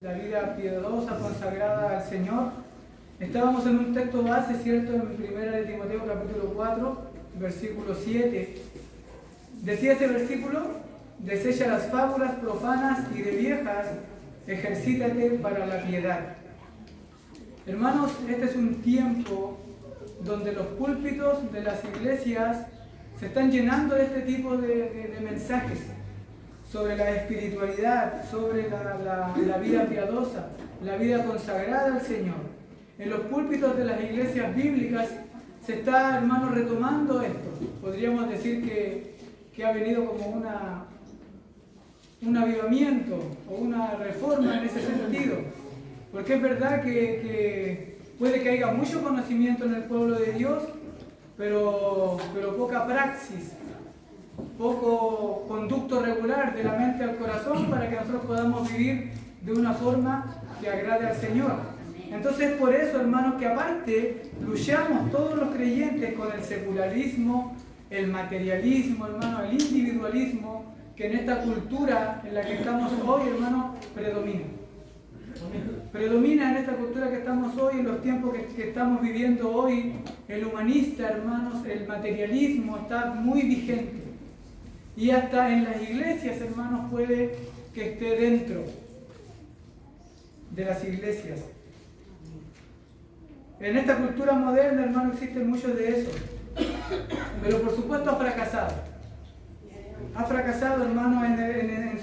La vida piadosa, consagrada al Señor. Estábamos en un texto base, ¿cierto? En primera de Timoteo capítulo 4, versículo 7. Decía ese versículo: desecha las fábulas profanas y de viejas, ejercítate para la piedad. Hermanos, este es un tiempo donde los púlpitos de las iglesias se están llenando de este tipo de mensajes sobre la espiritualidad, sobre la vida piadosa, la vida consagrada al Señor. En los púlpitos de las iglesias bíblicas se está, hermanos, retomando esto. Podríamos decir que ha venido como un avivamiento o una reforma en ese sentido. Porque es verdad que puede que haya mucho conocimiento en el pueblo de Dios, pero poca praxis, poco conducto regular de la mente al corazón para que nosotros podamos vivir de una forma que agrade al Señor. Entonces, por eso, hermanos, que aparte luchamos todos los creyentes con el secularismo, el materialismo, hermanos, el individualismo, que en esta cultura en la que estamos hoy, hermanos, predomina. Predomina en esta cultura que estamos hoy, en los tiempos que estamos viviendo hoy, el humanista, hermanos, el materialismo está muy vigente. Y hasta en las iglesias, hermanos, puede que esté dentro de las iglesias. En esta cultura moderna, hermanos, existe mucho de eso. Pero por supuesto ha fracasado. Ha fracasado, hermanos, en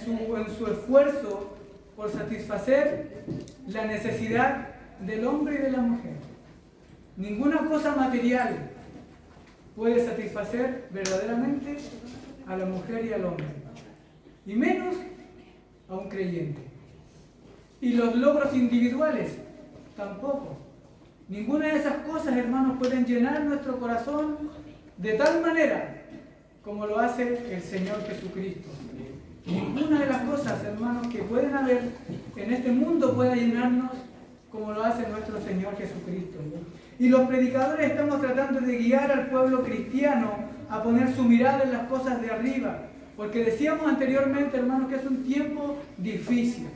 su esfuerzo por satisfacer la necesidad del hombre y de la mujer. Ninguna cosa material puede satisfacer verdaderamente a la mujer y al hombre, y menos a un creyente. Y los logros individuales tampoco. Ninguna de esas cosas, hermanos, pueden llenar nuestro corazón de tal manera como lo hace el Señor Jesucristo. Ninguna de las cosas, hermanos, que pueden haber en este mundo puede llenarnos como lo hace nuestro Señor Jesucristo. Y los predicadores estamos tratando de guiar al pueblo cristiano a poner su mirada en las cosas de arriba, porque decíamos anteriormente, hermanos, que es un tiempo difícil.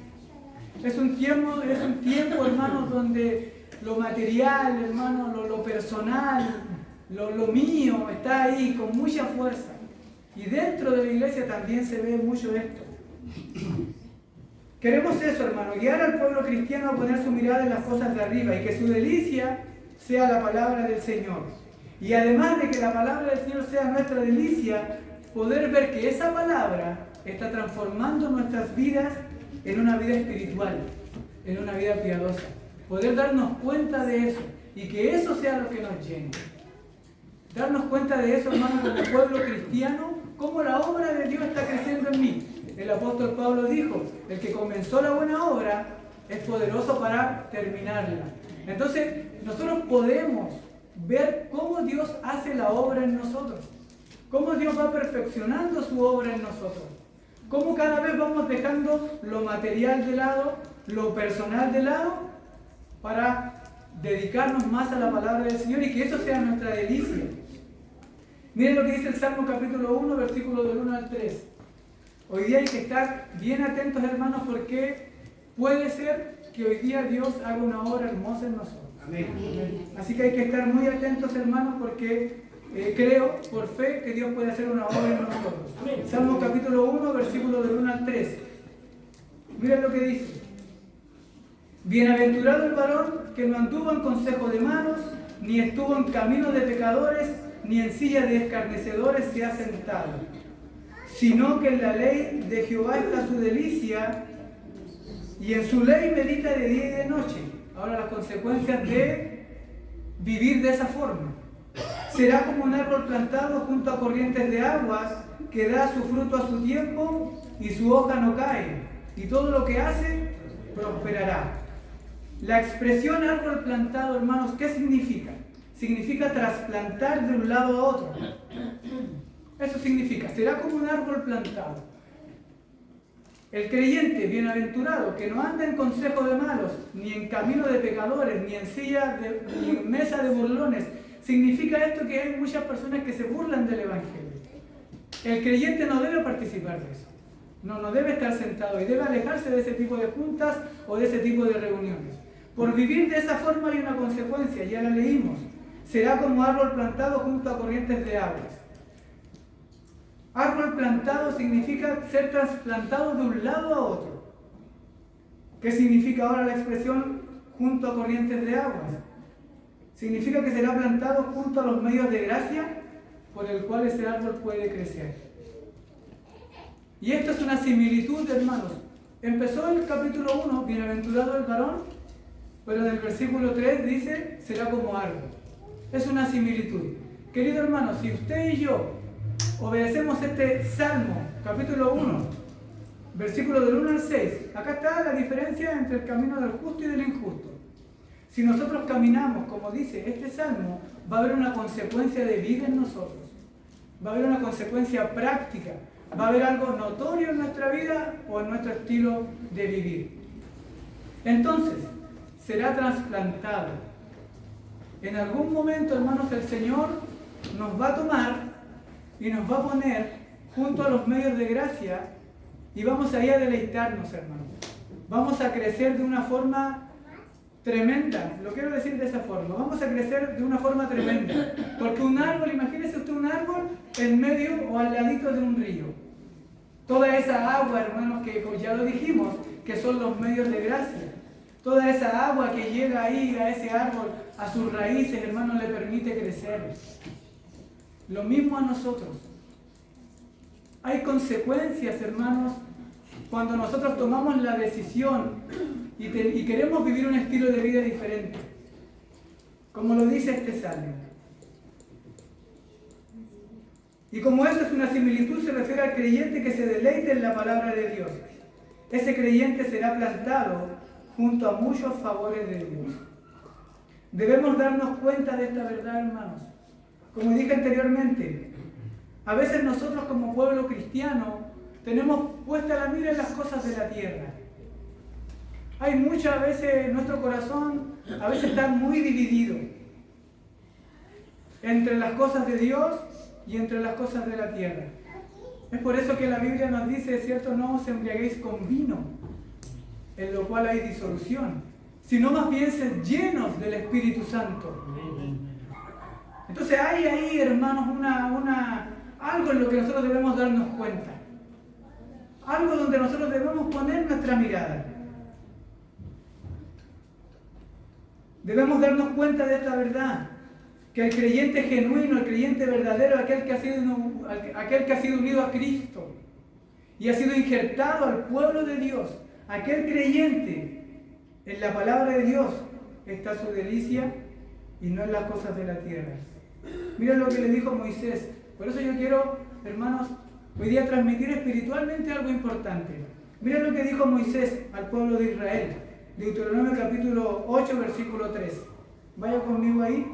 Es un tiempo, hermanos, donde lo material, hermanos, lo personal, lo mío está ahí con mucha fuerza. Y dentro de la iglesia también se ve mucho esto. Queremos eso, hermano, guiar al pueblo cristiano a poner su mirada en las cosas de arriba y que su delicia sea la palabra del Señor. Y además de que la palabra del Señor sea nuestra delicia, poder ver que esa palabra está transformando nuestras vidas en una vida espiritual, en una vida piadosa. Poder darnos cuenta de eso y que eso sea lo que nos llene. Darnos cuenta de eso, hermano, como pueblo cristiano, cómo la obra de Dios está creciendo en mí. El apóstol Pablo dijo: el que comenzó la buena obra es poderoso para terminarla. Entonces, nosotros podemos ver cómo Dios hace la obra en nosotros, cómo Dios va perfeccionando su obra en nosotros, cómo cada vez vamos dejando lo material de lado, lo personal de lado, para dedicarnos más a la palabra del Señor y que eso sea nuestra delicia. Miren lo que dice el Salmo capítulo 1, versículos del 1 al 3. Hoy día hay que estar bien atentos, hermanos, porque puede ser que hoy día Dios haga una obra hermosa en nosotros. Amén. Así que hay que estar muy atentos, hermanos, porque creo por fe que Dios puede hacer una obra en nosotros. Amén. Salmo capítulo 1, versículos del 1 al 3. Miren lo que dice: bienaventurado el varón que no anduvo en consejo de malos, ni estuvo en camino de pecadores, ni en silla de escarnecedores se ha sentado, sino que en la ley de Jehová está su delicia, y en su ley medita de día y de noche. Ahora, las consecuencias de vivir de esa forma: será como un árbol plantado junto a corrientes de aguas, que da su fruto a su tiempo, y su hoja no cae, y todo lo que hace prosperará. La expresión árbol plantado, hermanos, ¿qué significa? Significa trasplantar de un lado a otro. Eso significa, será como un árbol plantado. El creyente bienaventurado, que no anda en consejo de malos, ni en camino de pecadores, ni en mesa de burlones. Significa esto que hay muchas personas que se burlan del Evangelio. El creyente no debe participar de eso. No debe estar sentado y debe alejarse de ese tipo de juntas o de ese tipo de reuniones. Por vivir de esa forma hay una consecuencia, ya la leímos. Será como árbol plantado junto a corrientes de aguas. Árbol plantado significa ser trasplantado de un lado a otro. ¿Qué significa ahora la expresión junto a corrientes de aguas? Significa que será plantado junto a los medios de gracia por el cual ese árbol puede crecer. Y esto es una similitud, hermanos. Empezó el capítulo 1, bienaventurado el varón, pero en el versículo 3 dice, será como árbol. Es una similitud. Querido hermano, si usted y yo obedecemos este Salmo, capítulo 1, versículo del 1 al 6, acá está la diferencia entre el camino del justo y del injusto. Si nosotros caminamos, como dice este Salmo, va a haber una consecuencia de vida en nosotros. Va a haber una consecuencia práctica. Va a haber algo notorio en nuestra vida o en nuestro estilo de vivir. Entonces, será trasplantado. En algún momento, hermanos, el Señor nos va a tomar y nos va a poner junto a los medios de gracia y vamos a ir a deleitarnos, hermanos. Vamos a crecer de una forma tremenda, lo quiero decir de esa forma, vamos a crecer de una forma tremenda, porque un árbol, imagínese usted un árbol en medio o al ladito de un río. Toda esa agua, hermanos, que ya lo dijimos, que son los medios de gracia, toda esa agua que llega ahí a ese árbol, a sus raíces, hermanos, le permite crecer. Lo mismo a nosotros. Hay consecuencias, hermanos, cuando nosotros tomamos la decisión y queremos vivir un estilo de vida diferente, como lo dice este salmo. Y como eso es una similitud, se refiere al creyente que se deleite en la palabra de Dios. Ese creyente será plantado junto a muchos favores de Dios. Debemos darnos cuenta de esta verdad, hermanos. Como dije anteriormente, a veces nosotros como pueblo cristiano tenemos puesta la mira en las cosas de la tierra. Hay muchas veces, nuestro corazón a veces está muy dividido entre las cosas de Dios y entre las cosas de la tierra. Es por eso que la Biblia nos dice, ¿cierto? No os embriaguéis con vino, en lo cual hay disolución, sino más bien sed llenos del Espíritu Santo. Entonces hay ahí, hermanos, algo en lo que nosotros debemos darnos cuenta. Algo donde nosotros debemos poner nuestra mirada. Debemos darnos cuenta de esta verdad, que el creyente genuino, el creyente verdadero, aquel que ha sido unido a Cristo y ha sido injertado al pueblo de Dios, aquel creyente en la palabra de Dios está su delicia y no en las cosas de la tierra. Miren lo que le dijo Moisés. Por eso yo quiero, hermanos, hoy día transmitir espiritualmente algo importante. Miren lo que dijo Moisés al pueblo de Israel. Deuteronomio capítulo 8, versículo 3. Vaya conmigo ahí.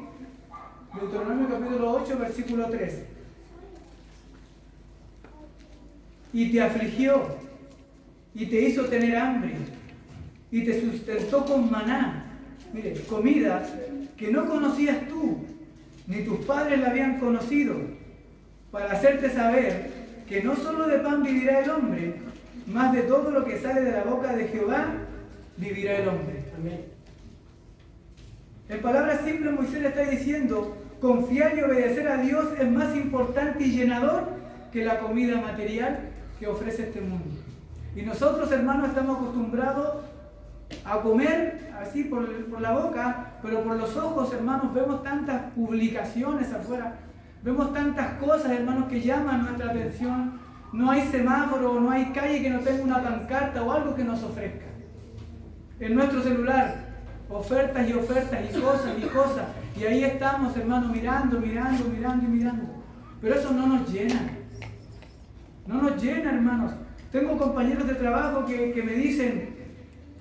Deuteronomio capítulo 8, versículo 3. Y te afligió, y te hizo tener hambre, y te sustentó con maná. Mire, comida que no conocías tú, ni tus padres la habían conocido, para hacerte saber que no solo de pan vivirá el hombre, más de todo lo que sale de la boca de Jehová vivirá el hombre. Amén. En palabras simples, Moisés le está diciendo, confiar y obedecer a Dios es más importante y llenador que la comida material que ofrece este mundo. Y nosotros, hermanos, estamos acostumbrados a comer así por la boca, pero por los ojos, hermanos, vemos tantas publicaciones afuera, vemos tantas cosas, hermanos, que llaman nuestra atención. No hay semáforo, no hay calle que no tenga una pancarta o algo que nos ofrezca. En nuestro celular, ofertas y ofertas y cosas. Y ahí estamos, hermanos, mirando. Pero eso no nos llena. No nos llena, hermanos. Tengo compañeros de trabajo que me dicen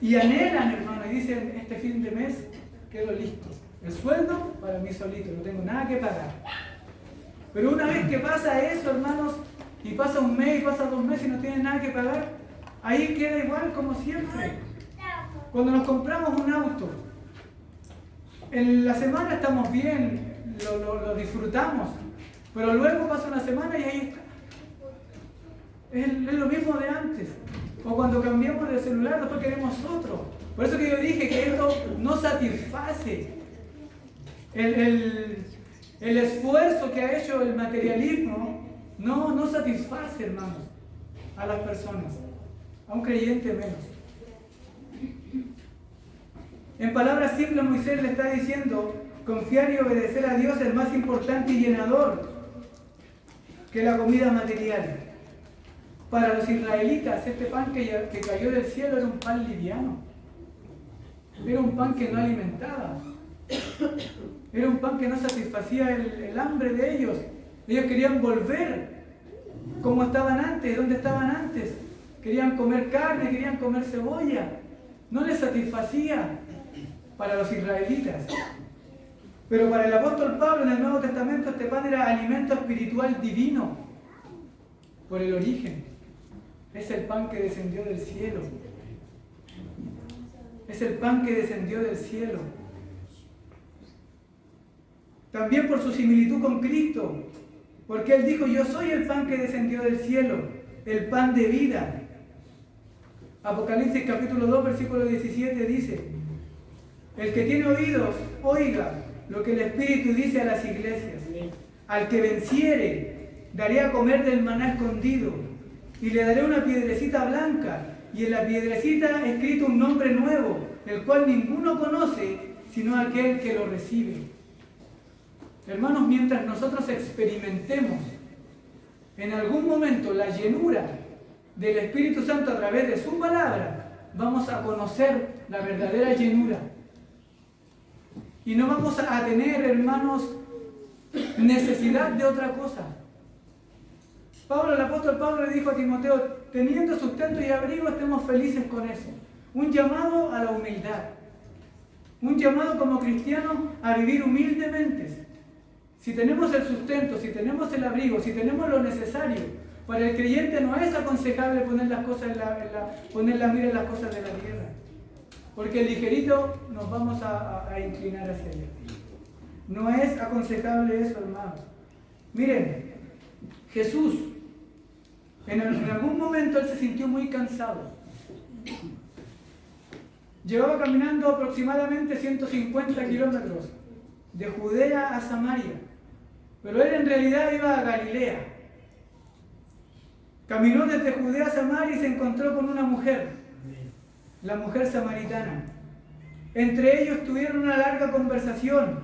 y anhelan, hermanos, y dicen, este fin de mes quedo listo. El sueldo para mí solito, no tengo nada que pagar. Pero una vez que pasa eso, hermanos, y pasa un mes, y pasa 2 meses y no tienen nada que pagar, ahí queda igual como siempre. Cuando nos compramos un auto, en la semana estamos bien, lo disfrutamos, pero luego pasa una semana y ahí está. Es lo mismo de antes. O cuando cambiamos de celular, después queremos otro. Por eso que yo dije que esto no satisface el esfuerzo que ha hecho el materialismo. No satisface, hermanos, a las personas. A un creyente menos. En palabras simples, Moisés le está diciendo: confiar y obedecer a Dios es más importante y llenador que la comida material. Para los israelitas, este pan que cayó del cielo era un pan liviano. Era un pan que no alimentaba. Era un pan que no satisfacía el hambre de ellos. Ellos querían volver como estaban antes, donde estaban antes. Querían comer carne, querían comer cebolla. No les satisfacía para los israelitas. Pero para el apóstol Pablo en el Nuevo Testamento este pan era alimento espiritual divino por el origen. Es el pan que descendió del cielo. Es el pan que descendió del cielo. También por su similitud con Cristo, porque Él dijo: yo soy el pan que descendió del cielo, el pan de vida. Apocalipsis capítulo 2, versículo 17 dice: el que tiene oídos, oiga lo que el Espíritu dice a las iglesias. Al que venciere, daré a comer del maná escondido, y le daré una piedrecita blanca, y en la piedrecita escrito un nombre nuevo, el cual ninguno conoce, sino aquel que lo recibe. Hermanos, mientras nosotros experimentemos en algún momento la llenura del Espíritu Santo a través de su palabra, vamos a conocer la verdadera llenura. Y no vamos a tener, hermanos, necesidad de otra cosa. El apóstol Pablo le dijo a Timoteo: teniendo sustento y abrigo, estemos felices con eso. Un llamado a la humildad. Un llamado como cristianos a vivir humildemente. Si tenemos el sustento, si tenemos el abrigo, si tenemos lo necesario, para el creyente no es aconsejable poner las cosas poner la mira en las cosas de la tierra. Porque ligerito nos vamos a inclinar hacia allá. No es aconsejable eso, hermanos. Miren, Jesús, en algún momento Él se sintió muy cansado. Llevaba caminando aproximadamente 150 kilómetros de Judea a Samaria. Pero Él en realidad iba a Galilea. Caminó desde Judea a Samaria y se encontró con una mujer, la mujer samaritana. Entre ellos tuvieron una larga conversación,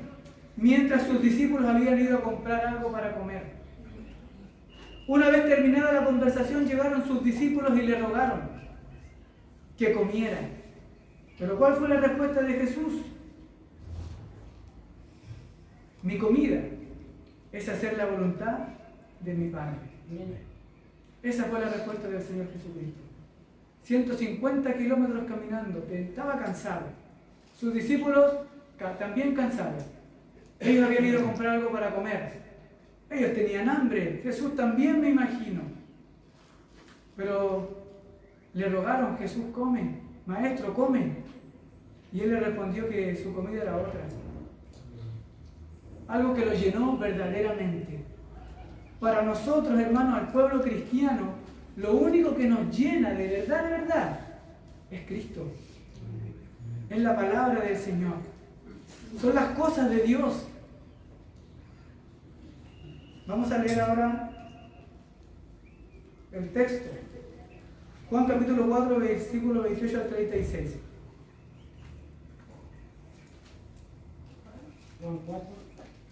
mientras sus discípulos habían ido a comprar algo para comer. Una vez terminada la conversación, llegaron sus discípulos y le rogaron que comiera. Pero ¿cuál fue la respuesta de Jesús? Mi comida es hacer la voluntad de mi Padre. Esa fue la respuesta del Señor Jesucristo. 150 kilómetros caminando, estaba cansado. Sus discípulos también cansados. Ellos habían ido a comprar algo para comer. Ellos tenían hambre. Jesús también, me imagino. Pero le rogaron: Jesús, come. Maestro, come. Y Él le respondió que su comida era otra. Algo que lo llenó verdaderamente. Para nosotros, hermanos, al pueblo cristiano, lo único que nos llena de verdad, es Cristo. Es la palabra del Señor. Son las cosas de Dios. Vamos a leer ahora el texto. Juan capítulo 4, versículo 28 al 36.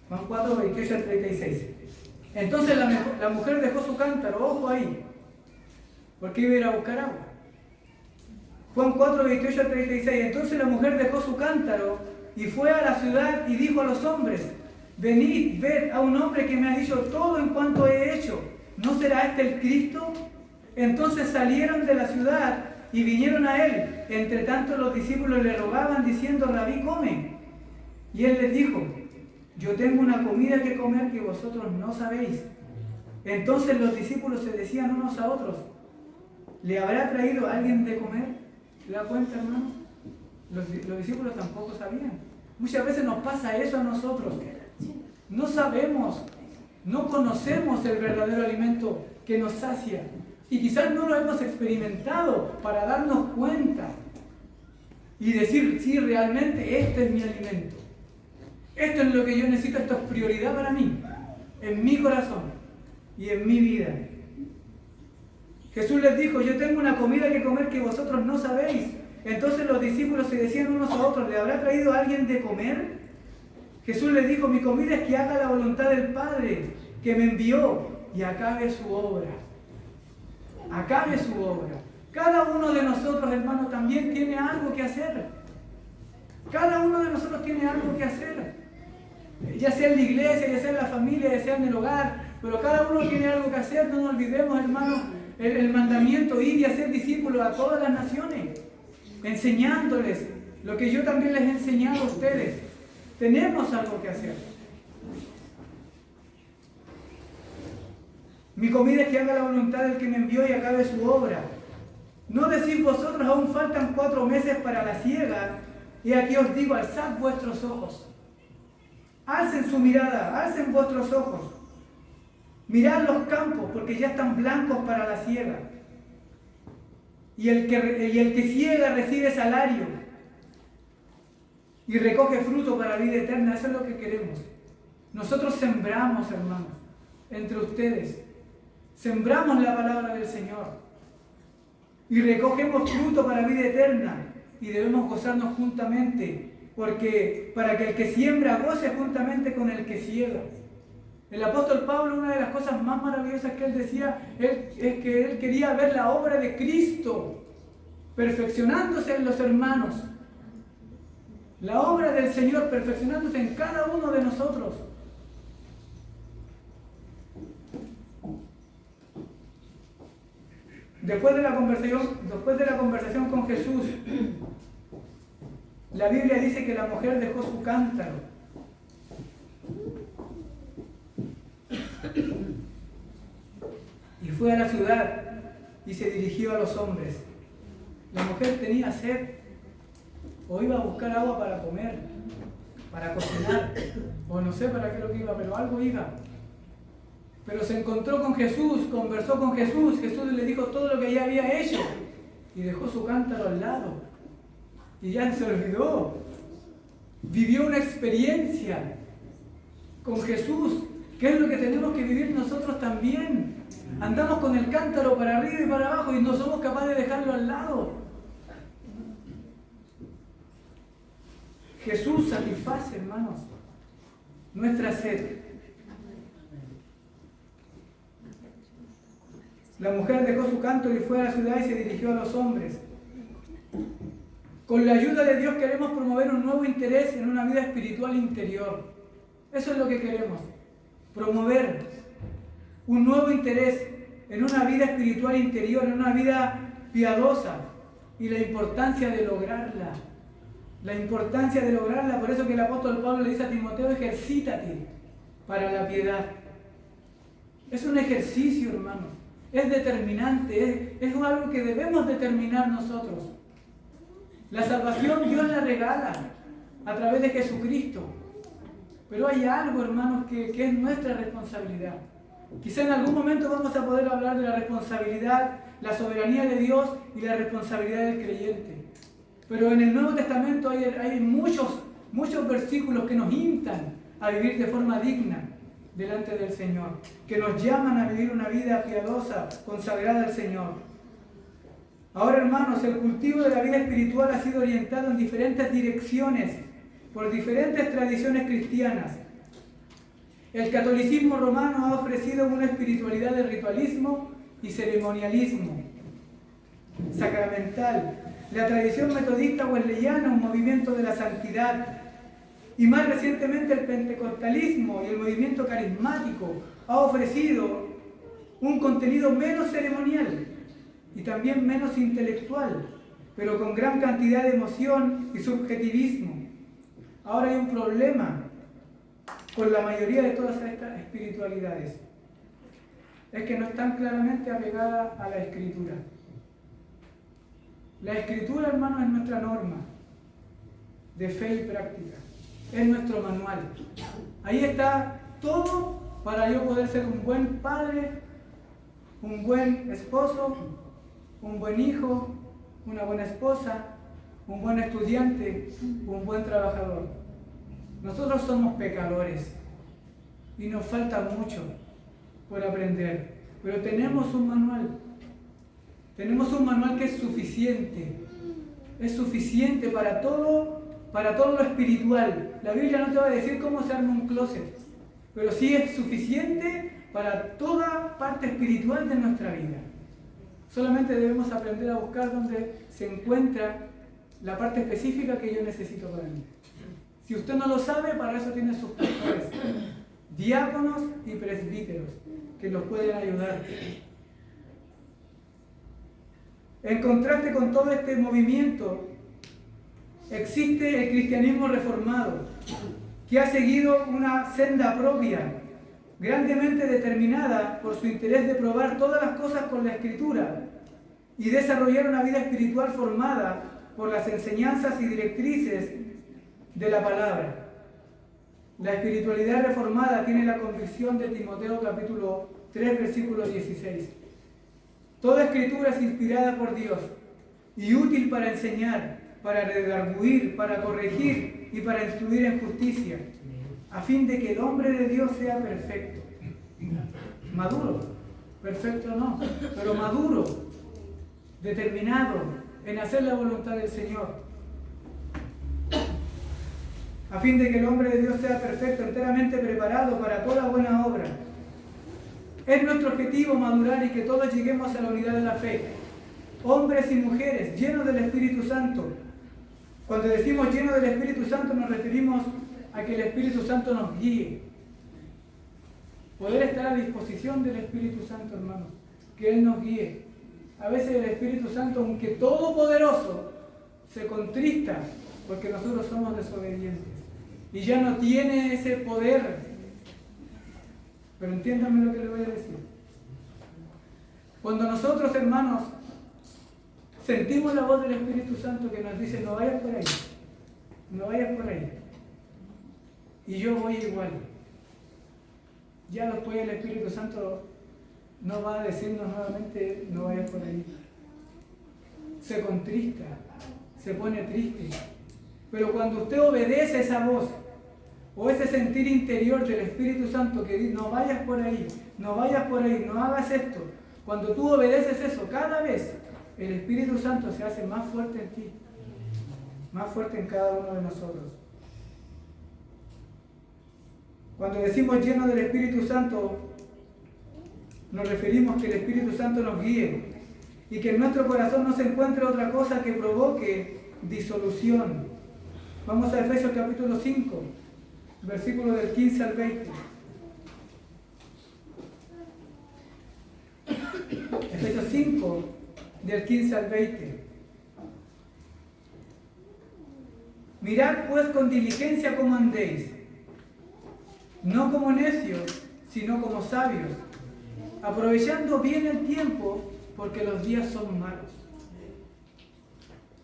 Juan 4, 28 al 36. Entonces la mujer dejó su cántaro, ojo ahí, porque iba a ir a buscar agua. Juan 4, 28 al 36. Entonces la mujer dejó su cántaro y fue a la ciudad y dijo a los hombres: venid, ved a un hombre que me ha dicho todo en cuanto he hecho. ¿No será este el Cristo? Entonces salieron de la ciudad y vinieron a él. Entre tanto los discípulos le rogaban diciendo: Rabí, come. Y él les dijo: yo tengo una comida que comer que vosotros no sabéis. Entonces los discípulos se decían unos a otros: ¿le habrá traído alguien de comer? ¿Se da cuenta, hermano? Los discípulos tampoco sabían. Muchas veces nos pasa eso a nosotros. No sabemos, no conocemos el verdadero alimento que nos sacia. Y quizás no lo hemos experimentado para darnos cuenta y decir, sí, realmente este es mi alimento. Esto es lo que yo necesito, esto es prioridad para mí, en mi corazón y en mi vida. Jesús les dijo, yo tengo una comida que comer que vosotros no sabéis. Entonces los discípulos se decían unos a otros, ¿le habrá traído alguien de comer? Jesús les dijo, mi comida es que haga la voluntad del Padre que me envió y acabe su obra. Acabe su obra. Cada uno de nosotros, hermanos, también tiene algo que hacer. Cada uno de nosotros tiene algo que hacer. Ya sea en la iglesia, ya sea en la familia, ya sea en el hogar, pero cada uno tiene algo que hacer. No nos olvidemos, hermanos, el mandamiento, ir y hacer discípulos a todas las naciones, enseñándoles lo que yo también les he enseñado a ustedes. Tenemos algo que hacer. Mi comida es que haga la voluntad del que me envió y acabe su obra. ¿No decís vosotros, aún faltan 4 meses para la siega? Y aquí os digo, alzad vuestros ojos. Alcen su mirada, alcen vuestros ojos. Mirad los campos, porque ya están blancos para la siega. Y el que siega recibe salario y recoge fruto para vida eterna. Eso es lo que queremos. Nosotros sembramos, hermanos, entre ustedes. Sembramos la palabra del Señor y recogemos fruto para vida eterna, y debemos gozarnos juntamente, porque para que el que siembra goce juntamente con el que siega. El apóstol Pablo, una de las cosas más maravillosas que él decía es que él quería ver la obra de Cristo perfeccionándose en los hermanos, la obra del Señor perfeccionándose en cada uno de nosotros. Después de la conversación con Jesús, la Biblia dice que la mujer dejó su cántaro y fue a la ciudad y se dirigió a los hombres. La mujer tenía sed, o iba a buscar agua para comer, para cocinar, o no sé para qué lo que iba, pero algo iba. Pero se encontró con Jesús, conversó con Jesús, Jesús le dijo todo lo que ella había hecho y dejó su cántaro al lado y ya se olvidó. Vivió una experiencia con Jesús, que es lo que tenemos que vivir nosotros también. Andamos con el cántaro para arriba y para abajo y no somos capaces de dejarlo al lado. Jesús satisface, hermanos, nuestra sed. La mujer dejó su cántaro y fue a la ciudad y se dirigió a los hombres. Con la ayuda de Dios queremos promover un nuevo interés en una vida espiritual interior. Eso es lo que queremos. Promover un nuevo interés en una vida espiritual interior, en una vida piadosa, y la importancia de lograrla. La importancia de lograrla. Por eso que el apóstol Pablo le dice a Timoteo, ejercítate para la piedad. Es un ejercicio, hermanos. Es determinante, es algo que debemos determinar nosotros. La salvación Dios la regala a través de Jesucristo. Pero hay algo, hermanos, que es nuestra responsabilidad. Quizá en algún momento vamos a poder hablar de la responsabilidad, la soberanía de Dios y la responsabilidad del creyente. Pero en el Nuevo Testamento hay muchos versículos que nos instan a vivir de forma digna delante del Señor, que nos llaman a vivir una vida piadosa, consagrada al Señor. Ahora, hermanos, el cultivo de la vida espiritual ha sido orientado en diferentes direcciones por diferentes tradiciones cristianas. El catolicismo romano ha ofrecido una espiritualidad de ritualismo y ceremonialismo sacramental. La tradición metodista wesleyana, un movimiento de la santidad. Y más recientemente el pentecostalismo y el movimiento carismático ha ofrecido un contenido menos ceremonial y también menos intelectual, pero con gran cantidad de emoción y subjetivismo. Ahora hay un problema con la mayoría de todas estas espiritualidades. Es que no están claramente apegadas a la Escritura. La Escritura, hermano, es nuestra norma de fe y práctica. Es nuestro manual. Ahí está todo para yo poder ser un buen padre, un buen esposo, un buen hijo, una buena esposa, un buen estudiante, un buen trabajador. Nosotros somos pecadores y nos falta mucho por aprender, pero tenemos un manual. Tenemos un manual que es suficiente para todo lo espiritual. La Biblia no te va a decir cómo se arma un closet, pero sí es suficiente para toda parte espiritual de nuestra vida. Solamente debemos aprender a buscar donde se encuentra la parte específica que yo necesito para mí. Si usted no lo sabe, para eso tiene sus pastores, diáconos y presbíteros, que los pueden ayudar. En contraste con todo este movimiento, existe el cristianismo reformado, que ha seguido una senda propia, grandemente determinada por su interés de probar todas las cosas con la Escritura y desarrollar una vida espiritual formada por las enseñanzas y directrices de la palabra. La espiritualidad reformada tiene la convicción de Timoteo capítulo 3, versículo 16. Toda escritura es inspirada por Dios y útil para enseñar, para redarguir, para corregir y para instruir en justicia, a fin de que el hombre de Dios sea perfecto, maduro, perfecto no, pero maduro, determinado en hacer la voluntad del Señor, a fin de que el hombre de Dios sea perfecto, enteramente preparado para toda buena obra. Es nuestro objetivo madurar y que todos lleguemos a la unidad de la fe, hombres y mujeres llenos del Espíritu Santo. Cuando decimos llenos del Espíritu Santo nos referimos a que el Espíritu Santo nos guíe. Poder estar a disposición del Espíritu Santo, hermanos, que Él nos guíe. A veces el Espíritu Santo, aunque todopoderoso, se contrista porque nosotros somos desobedientes y ya no tiene ese poder. Pero entiéndanme lo que les voy a decir. Cuando nosotros, hermanos, sentimos la voz del Espíritu Santo que nos dice: no vayas por ahí, no vayas por ahí, y yo voy igual, ya después el Espíritu Santo no va a decirnos nuevamente: no vayas por ahí. Se contrista, se pone triste. Pero cuando usted obedece esa voz o ese sentir interior del Espíritu Santo que dice: no vayas por ahí, no vayas por ahí, no hagas esto, cuando tú obedeces eso, cada vez el Espíritu Santo se hace más fuerte en ti, más fuerte en cada uno de nosotros. Cuando decimos lleno del Espíritu Santo, nos referimos que el Espíritu Santo nos guíe y que en nuestro corazón no se encuentre otra cosa que provoque disolución. Vamos a Efesios capítulo 5, versículo del 15 al 20. Efesios 5, del 15 al 20. Mirad pues con diligencia cómo andéis, no como necios, sino como sabios, aprovechando bien el tiempo, porque los días son malos.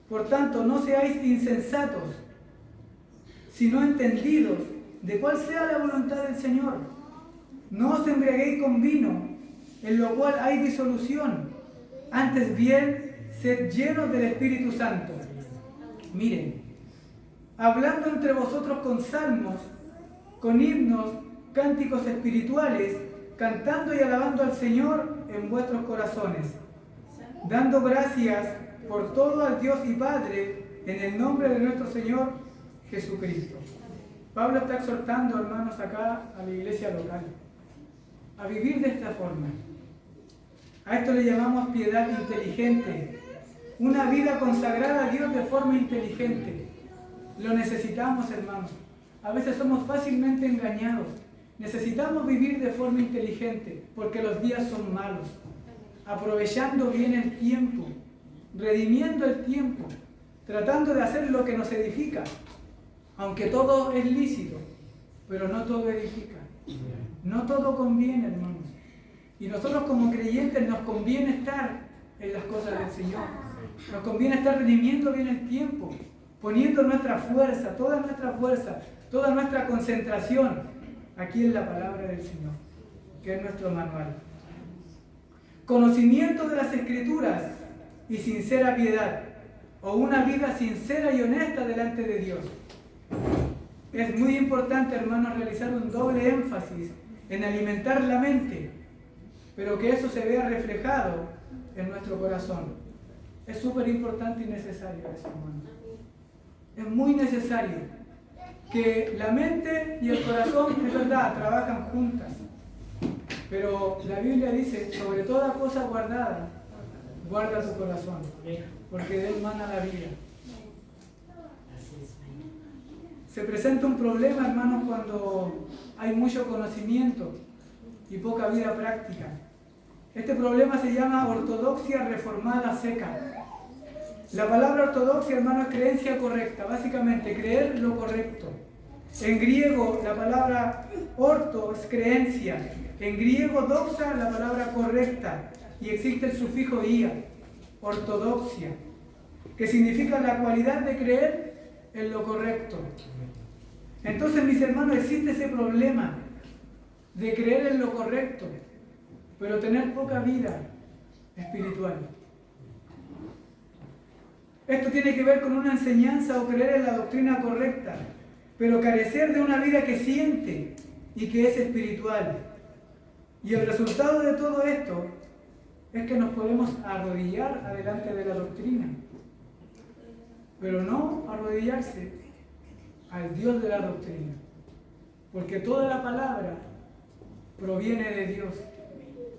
Por tanto, no seáis insensatos, sino entendidos de cuál sea la voluntad del Señor. No os embriaguéis con vino, en lo cual hay disolución. Antes bien, sed llenos del Espíritu Santo. Miren, hablando entre vosotros con salmos, con himnos, cánticos espirituales, cantando y alabando al Señor en vuestros corazones, dando gracias por todo al Dios y Padre, en el nombre de nuestro Señor Jesucristo. Pablo está exhortando, hermanos, acá a la iglesia local a vivir de esta forma. A esto le llamamos piedad inteligente, una vida consagrada a Dios de forma inteligente. Lo necesitamos, hermanos. A veces somos fácilmente engañados. Necesitamos vivir de forma inteligente porque los días son malos, aprovechando bien el tiempo, redimiendo el tiempo, tratando de hacer lo que nos edifica, aunque todo es lícito, pero no todo edifica, no todo conviene, hermanos. Y nosotros como creyentes nos conviene estar en las cosas del Señor, nos conviene estar redimiendo bien el tiempo, poniendo nuestra fuerza, toda nuestra concentración aquí en la palabra del Señor, que es nuestro manual. conocimiento de las Escrituras y sincera piedad, o una vida sincera y honesta delante de Dios. Es muy importante, hermanos, realizar un doble énfasis en alimentar la mente, pero que eso se vea reflejado en nuestro corazón. Es súper importante y necesario eso, hermanos. Es muy necesario que la mente y el corazón, es verdad, trabajan juntas. Pero la Biblia dice, sobre toda cosa guardada, guarda tu corazón, porque de él mana la vida. Se presenta un problema, hermanos, cuando hay mucho conocimiento y poca vida práctica. Este problema se llama ortodoxia reformada seca. La palabra ortodoxia, hermano, es creencia correcta, básicamente creer lo correcto. En griego la palabra orto es creencia, en griego doxa la palabra correcta, y existe el sufijo ia, ortodoxia, que significa la cualidad de creer en lo correcto. Entonces, mis hermanos, existe ese problema de creer en lo correcto, pero tener poca vida espiritual. Esto tiene que ver con una enseñanza o creer en la doctrina correcta, pero carecer de una vida que siente y que es espiritual. Y el resultado de todo esto es que nos podemos arrodillar adelante de la doctrina, pero no arrodillarse al Dios de la doctrina, porque toda la palabra proviene de Dios,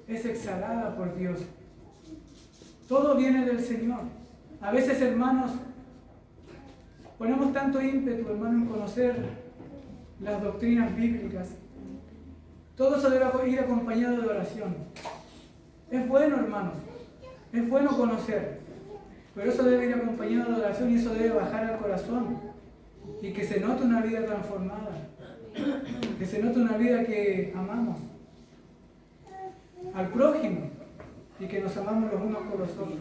es exhalada por Dios. Todo viene del Señor. A veces, hermanos, ponemos tanto ímpetu, hermano, en conocer las doctrinas bíblicas. Todo eso debe ir acompañado de oración. Es bueno, hermanos, es bueno conocer, pero eso debe ir acompañado de oración y eso debe bajar al corazón y que se note una vida transformada, que se note una vida que amamos al prójimo y que nos amamos los unos por los otros.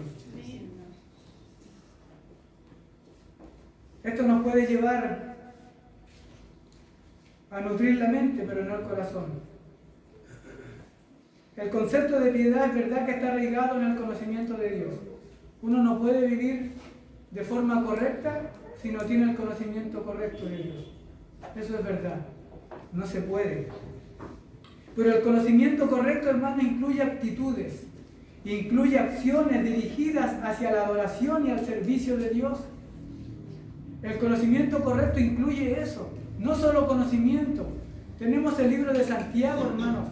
Esto nos puede llevar a nutrir la mente, pero no el corazón. El concepto de piedad es verdad que está arraigado en el conocimiento de Dios. Uno no puede vivir de forma correcta si no tiene el conocimiento correcto de Dios. Eso es verdad. No se puede. Pero el conocimiento correcto, hermano, incluye actitudes, incluye acciones dirigidas hacia la adoración y al servicio de Dios. El conocimiento correcto incluye eso, no solo conocimiento. Tenemos el libro de Santiago, hermanos,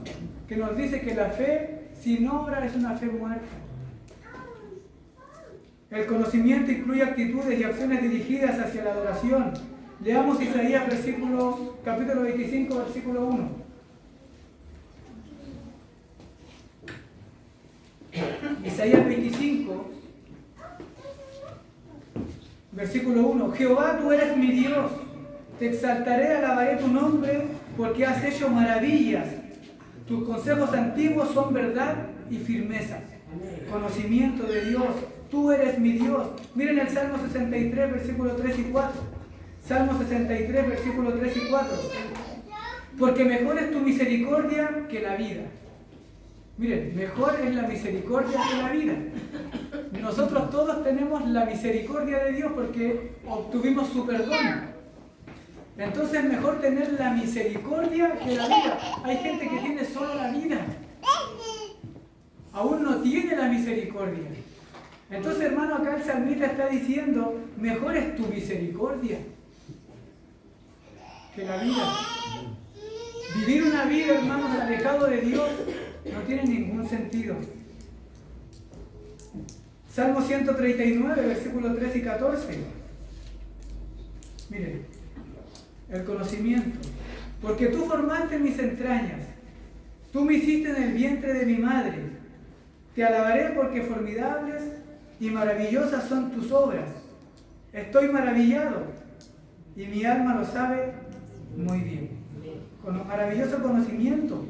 que nos dice que la fe sin obra es una fe muerta. El conocimiento incluye actitudes y acciones dirigidas hacia la adoración. Leamos Isaías capítulo 25, versículo 1. Isaías 25, versículo 1. Jehová, tú eres mi Dios, te exaltaré, alabaré tu nombre, porque has hecho maravillas. Tus consejos antiguos son verdad y firmeza. Conocimiento de Dios. Tú eres mi Dios. Miren el Salmo 63, versículo 3 y 4. Salmo 63, versículo 3 y 4. Porque mejor es tu misericordia que la vida. Miren, mejor es la misericordia que la vida. Nosotros todos tenemos la misericordia de Dios porque obtuvimos su perdón. Entonces es mejor tener la misericordia que la vida. Hay gente que tiene solo la vida. Aún no tiene la misericordia. Entonces, hermano, acá el salmista está diciendo, mejor es tu misericordia que la vida. Vivir una vida, hermanos, alejado de Dios no tiene ningún sentido. Salmo 139, versículos 3 y 14. Miren, el conocimiento. Porque tú formaste mis entrañas, tú me hiciste en el vientre de mi madre. Te alabaré porque formidables y maravillosas son tus obras. Estoy maravillado y mi alma lo sabe muy bien. Con maravilloso conocimiento.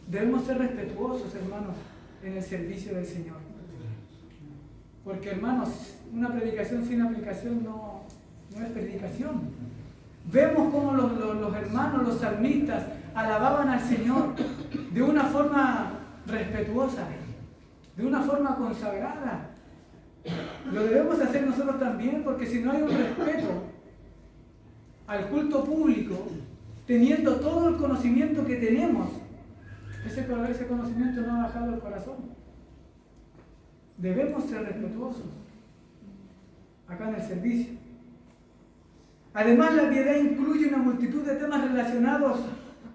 Debemos ser respetuosos, hermanos, en el servicio del Señor. Porque, hermanos, una predicación sin aplicación no es predicación. Vemos cómo los hermanos, los salmistas, alababan al Señor de una forma respetuosa. de una forma consagrada. Lo debemos hacer nosotros también, porque si no hay un respeto al culto público, teniendo todo el conocimiento que tenemos, ese conocimiento no ha bajado al corazón. Debemos ser respetuosos acá en el servicio. Además, la piedad incluye una multitud de temas relacionados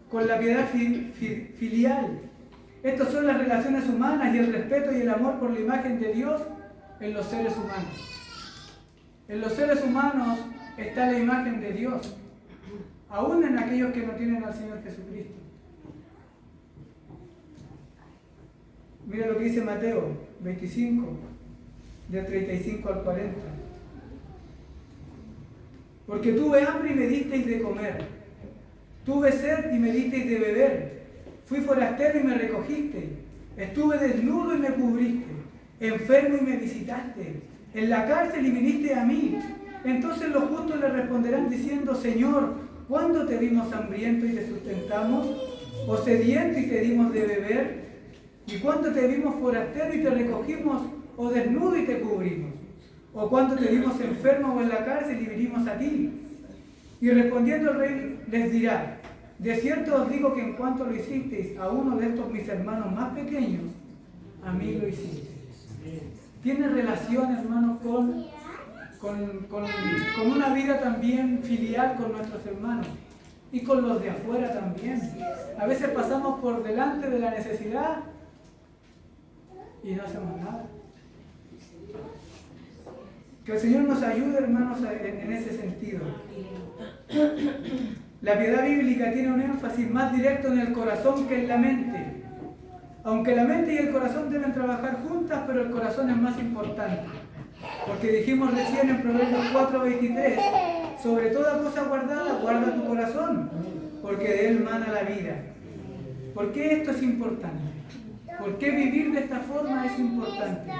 con la piedad filial. Estos son las relaciones humanas y el respeto y el amor por la imagen de Dios en los seres humanos. En los seres humanos está la imagen de Dios, aún en aquellos que no tienen al Señor Jesucristo. Mira lo que dice Mateo 25, del 35 al 40. Porque tuve hambre y me disteis de comer, tuve sed y me disteis de beber, fui forastero y me recogisteis, estuve desnudo y me cubriste, enfermo y me visitaste, en la cárcel y viniste a mí. Entonces los justos le responderán diciendo: Señor, ¿cuándo te vimos hambriento y te sustentamos? ¿O sediento y te dimos de beber? ¿Y cuándo te vimos forastero y te recogimos? ¿O desnudo y te cubrimos? ¿O cuándo te vimos enfermo o en la cárcel y vinimos a ti? Y respondiendo el rey les dirá: de cierto os digo que en cuanto lo hicisteis a uno de estos mis hermanos más pequeños, a mí lo hicisteis. Tiene relación, hermanos, con una vida también filial con nuestros hermanos y con los de afuera también. A veces pasamos por delante de la necesidad y no hacemos nada. Que el Señor nos ayude, hermanos, en ese sentido. La piedad bíblica tiene un énfasis más directo en el corazón que en la mente. Aunque la mente y el corazón deben trabajar juntas, pero el corazón es más importante. Porque dijimos recién en Proverbios 4:23, sobre toda cosa guardada, guarda tu corazón, porque de él mana la vida. ¿Por qué esto es importante? ¿Por qué vivir de esta forma es importante?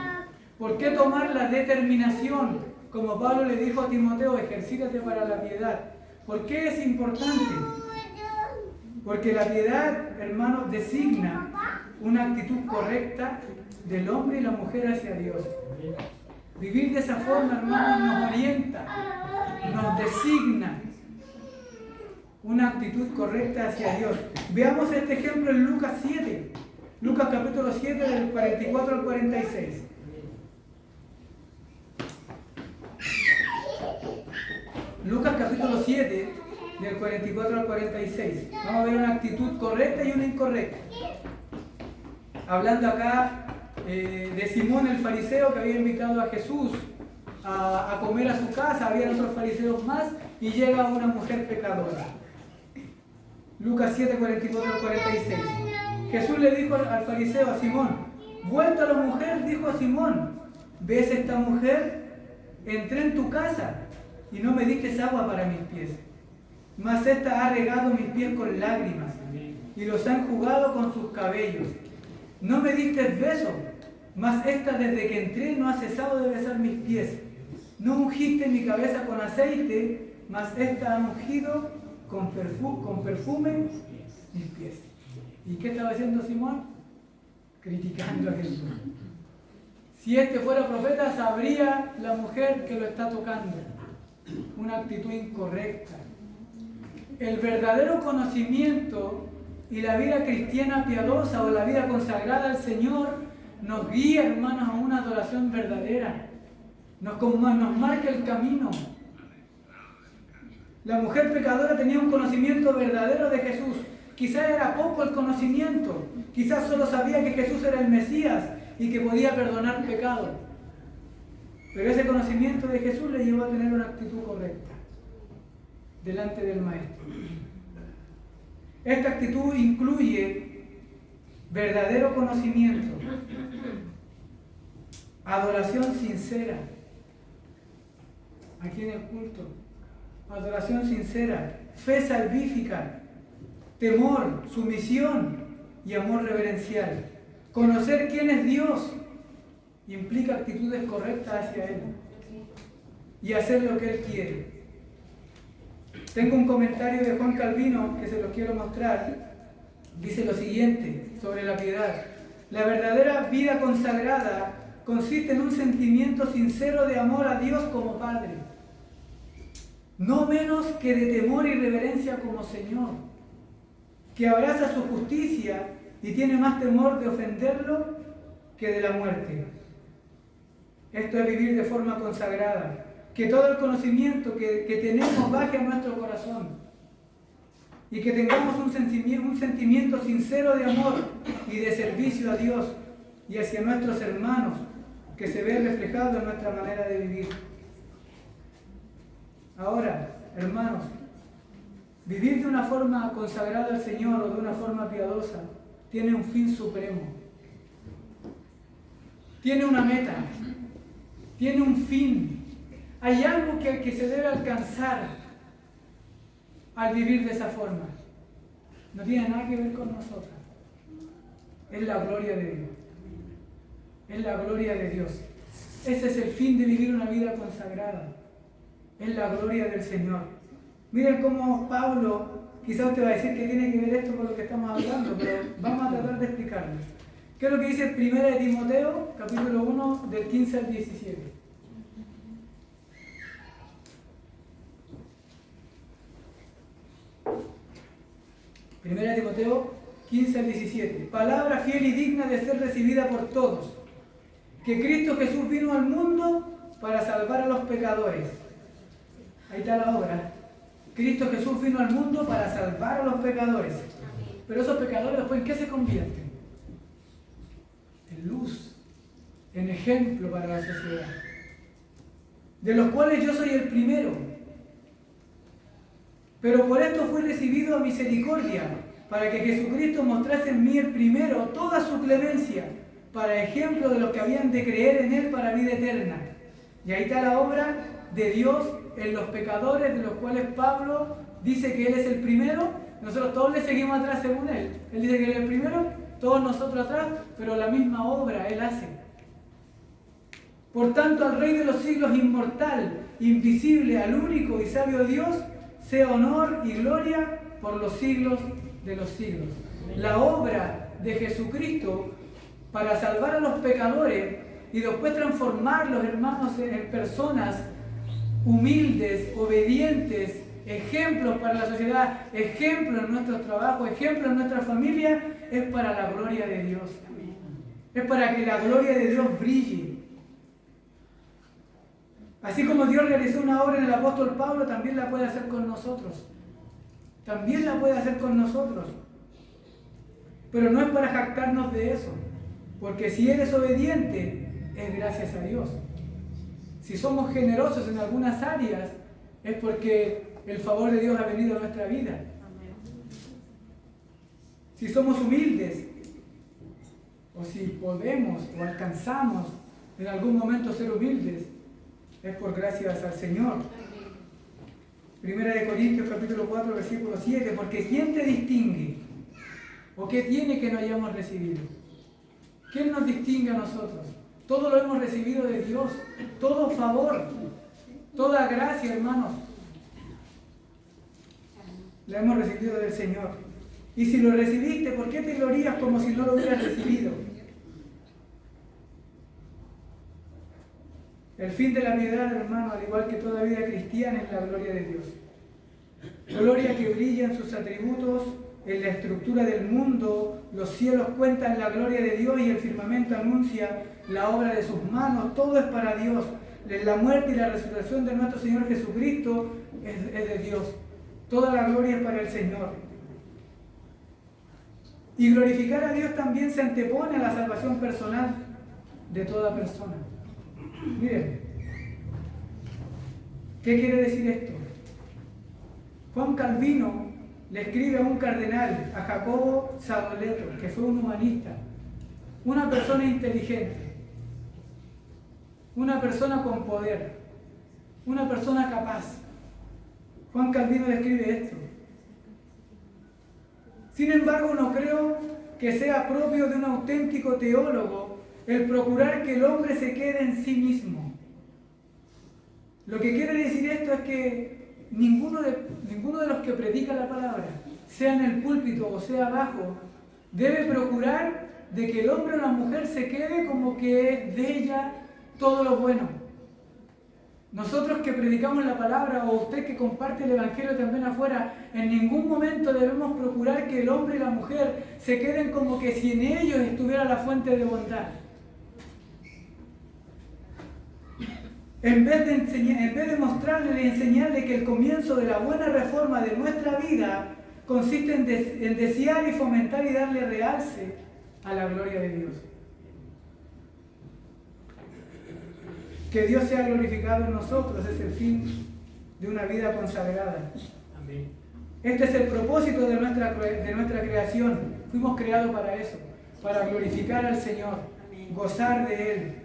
¿Por qué tomar la determinación? Como Pablo le dijo a Timoteo: ejercítate para la piedad. ¿Por qué es importante? Porque la piedad, hermanos, designa una actitud correcta del hombre y la mujer hacia Dios. Vivir de esa forma, hermanos, nos orienta, nos designa una actitud correcta hacia Dios. Veamos este ejemplo en Lucas 7, Lucas capítulo 7, del 44 al 46. Lucas capítulo 7, del 44 al 46. Vamos a ver una actitud correcta y una incorrecta. Hablando acá de Simón el fariseo, que había invitado a Jesús a comer a su casa. Había otros fariseos más y llega una mujer pecadora. Lucas 7, 44 al 46. Jesús le dijo al fariseo, a Simón: vuelta a la mujer, dijo a Simón: ¿ves esta mujer? Entré en tu casa y no me diste agua para mis pies, mas esta ha regado mis pies con lágrimas y los ha enjugado con sus cabellos. No me diste beso, mas esta desde que entré no ha cesado de besar mis pies. No ungiste mi cabeza con aceite, mas esta ha ungido con perfume mis pies. ¿Y qué estaba haciendo Simón? Criticando a Jesús. Si este fuera profeta, sabría la mujer que lo está tocando. Una actitud incorrecta. El verdadero conocimiento y la vida cristiana piadosa o la vida consagrada al Señor nos guía, hermanos, a una adoración verdadera. Nos marca el camino. La mujer pecadora tenía un conocimiento verdadero de Jesús. Quizás era poco el conocimiento. Quizás solo sabía que Jesús era el Mesías y que podía perdonar pecado. Pero ese conocimiento de Jesús le llevó a tener una actitud correcta delante del Maestro. Esta actitud incluye verdadero conocimiento, adoración sincera, aquí en el culto, adoración sincera, fe salvífica, temor, sumisión y amor reverencial. Conocer quién es Dios implica actitudes correctas hacia Él y hacer lo que Él quiere. Tengo un comentario de Juan Calvino que se lo quiero mostrar. Dice lo siguiente sobre la piedad: La verdadera vida consagrada consiste en un sentimiento sincero de amor a Dios como Padre, no menos que de temor y reverencia como Señor, que abraza su justicia y tiene más temor de ofenderlo que de la muerte. Esto es vivir de forma consagrada, que todo el conocimiento que tenemos baje a nuestro corazón y que tengamos un sentimiento sincero de amor y de servicio a Dios y hacia nuestros hermanos, que se ve reflejado en nuestra manera de vivir. Ahora, hermanos, vivir de una forma consagrada al Señor o de una forma piadosa tiene un fin supremo. Tiene una meta, tiene un fin. Hay algo que se debe alcanzar al vivir de esa forma. No tiene nada que ver con nosotros. Es la gloria de Dios. Es la gloria de Dios. Ese es el fin de vivir una vida consagrada. Es la gloria del Señor. Miren cómo Pablo, quizás usted va a decir que tiene que ver esto con lo que estamos hablando, pero vamos a tratar de explicarlo. ¿Qué es lo que dice 1 de Timoteo, capítulo 1, del 15 al 17? Primera de Timoteo 15 al 17. Palabra fiel y digna de ser recibida por todos. Que Cristo Jesús vino al mundo para salvar a los pecadores. Ahí está la obra. Cristo Jesús vino al mundo para salvar a los pecadores. Pero esos pecadores después, ¿en qué se convierten? En luz, en ejemplo para la sociedad. De los cuales yo soy el primero. Pero por esto fui recibido a misericordia, para que Jesucristo mostrase en mí el primero toda su clemencia, para ejemplo de los que habían de creer en Él para vida eterna. Y ahí está la obra de Dios en los pecadores, de los cuales Pablo dice que Él es el primero. Nosotros todos le seguimos atrás según Él. Él dice que Él es el primero, todos nosotros atrás, pero la misma obra Él hace. Por tanto, al Rey de los siglos, inmortal, invisible, al único y sabio Dios, sea honor y gloria por los siglos de los siglos. La obra de Jesucristo para salvar a los pecadores y después transformarlos, hermanos, en personas humildes, obedientes, ejemplos para la sociedad, ejemplos en nuestros trabajos, ejemplos en nuestra familia, es para la gloria de Dios. Es para que la gloria de Dios brille. Así como Dios realizó una obra en el apóstol Pablo, también la puede hacer con nosotros. También la puede hacer con nosotros. Pero no es para jactarnos de eso. Porque si eres obediente, es gracias a Dios. Si somos generosos en algunas áreas, es porque el favor de Dios ha venido a nuestra vida. Si somos humildes, o si podemos o alcanzamos en algún momento ser humildes, es por gracias al Señor. Primera de Corintios capítulo 4 versículo 7, porque ¿quién te distingue? ¿O qué tiene que no hayamos recibido? ¿Quién nos distingue a nosotros? Todo lo hemos recibido de Dios, todo favor, toda gracia, hermanos, la hemos recibido del Señor. Y si lo recibiste, ¿por qué te glorías como si no lo hubieras recibido? El fin de la piedad, hermano, al igual que toda vida cristiana, es la gloria de Dios. Gloria que brilla en sus atributos, en la estructura del mundo. Los cielos cuentan la gloria de Dios y el firmamento anuncia la obra de sus manos. Todo es para Dios. La muerte y la resurrección de nuestro Señor Jesucristo es de Dios. Toda la gloria es para el Señor. Y glorificar a Dios también se antepone a la salvación personal de toda persona. Miren, ¿qué quiere decir esto? Juan Calvino le escribe a un cardenal, a Jacobo Sadoleto, que fue un humanista, una persona inteligente, una persona con poder, una persona capaz. Juan Calvino le escribe esto. Sin embargo, no creo que sea propio de un auténtico teólogo el procurar que el hombre se quede en sí mismo. Lo que quiere decir esto es que ninguno de los que predica la palabra, sea en el púlpito o sea abajo, debe procurar de que el hombre o la mujer se quede como que es de ella todo lo bueno. Nosotros que predicamos la palabra, o usted que comparte el evangelio también afuera, en ningún momento debemos procurar que el hombre y la mujer se queden como que si en ellos estuviera la fuente de bondad. En vez de mostrarle y enseñarle que el comienzo de la buena reforma de nuestra vida consiste en desear y fomentar y darle realce a la gloria de Dios. Que Dios sea glorificado en nosotros es el fin de una vida consagrada. Amén. Este es el propósito de nuestra creación. Fuimos creados para eso, para glorificar al Señor, gozar de Él.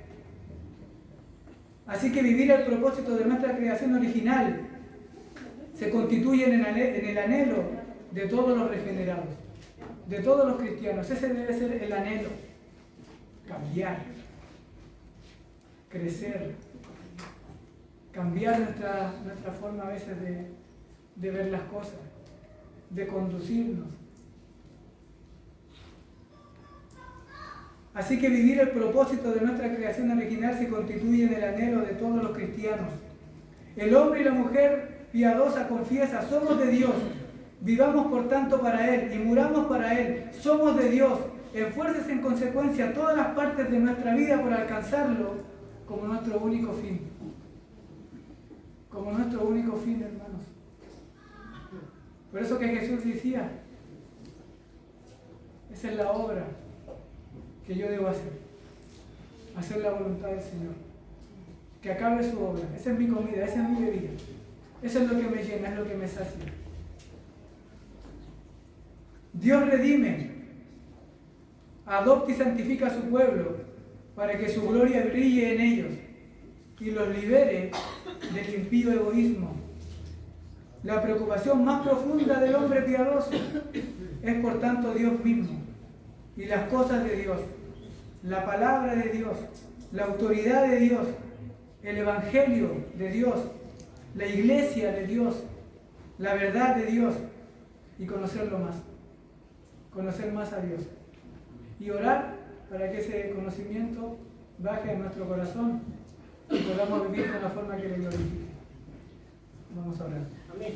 Así que vivir el propósito de nuestra creación original se constituye en el anhelo de todos los regenerados, de todos los cristianos. Ese debe ser el anhelo. Cambiar, crecer, cambiar nuestra forma a veces de ver las cosas, de conducirnos. Así que vivir el propósito de nuestra creación original se constituye en el anhelo de todos los cristianos. El hombre y la mujer piadosa confiesa, somos de Dios, vivamos por tanto para Él y muramos para Él, somos de Dios, esfuércese en consecuencia todas las partes de nuestra vida por alcanzarlo como nuestro único fin. Como nuestro único fin, hermanos. Por eso que Jesús decía, esa es la obra que yo debo hacer la voluntad del Señor, que acabe su obra. Esa es mi comida, esa es mi bebida, eso es lo que me llena, es lo que me sacia. Dios redime, adopta y santifica a su pueblo para que su gloria brille en ellos y los libere del impío egoísmo. La preocupación más profunda del hombre piadoso es por tanto Dios mismo y las cosas de Dios, la palabra de Dios, la autoridad de Dios, el evangelio de Dios, la iglesia de Dios, la verdad de Dios, y conocerlo más, conocer más a Dios y orar para que ese conocimiento baje a nuestro corazón y podamos vivir de la forma que le glorifique. Vamos a orar. Amén.